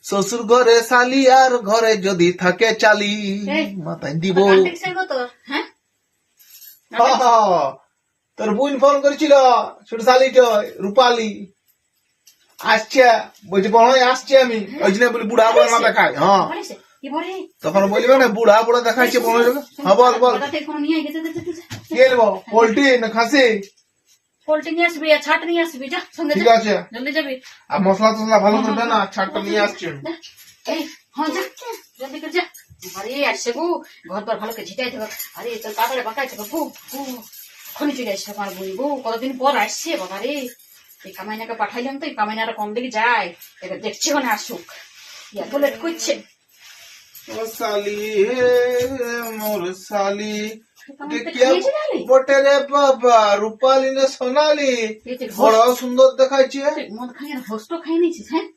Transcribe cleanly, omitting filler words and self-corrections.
শ্বশুর ঘরে শালি আর ঘরে যদি থাকে চালি এই, মাথায় দিব। গান টেকছে গো তোর, হ্যাঁ? তোর বোন ফোন করেছিল, ছোট শালিটা রূপালী আসছে, বলছে বড় আসছে, আমি ওই জন্য বলি বুড়া বুড়া না দেখায়। হ্যাঁ, বলেছে, কি বলে? তখন বলবে না বুড়া বুড়া দেখাচ্ছে বড়। হ্যাঁ বল বল, বাজার থেকে কোনো নিয়ে গেছে, কি নেবো, পোল্ট্রি না খাসি? পোল্ট্রি নিয়ে আসবি আর ছাট নিয়ে আসবি, যা সঙ্গে ঠিক যা, আছে, জলদি যাবি। আর মশলা টসলা ভালো করে দে না, ছাড়টা নিয়ে আসছি। যা। এই, হ্যাঁ যা, জলদি করে যা। আরে আসছে গো, ঘর দর ভালো করে ঝিটাই থাকো। আরে তোর কাপড়ে পাকাই থাকো গো, খনি চলে আসছে আমার বই গো, কতদিন পর আসছে বাবা রে। এই কামাইনাকে পাঠাইলাম তো, এই কামাইনাটা কম দিকে যায়, এবার দেখছি ওখানে আসুক, এত লেট করছে। ও শালি হে মোর শালি, কামাইনাকে দেখিয়া খাইয়েছে নালি? বটে রে বাবা, রূপালী না সোনালি, এই যে বড় সুন্দর দেখাচ্ছে। মদ খাই আর হোস্ট খাই নিয়েছিস, হ্যাঁ?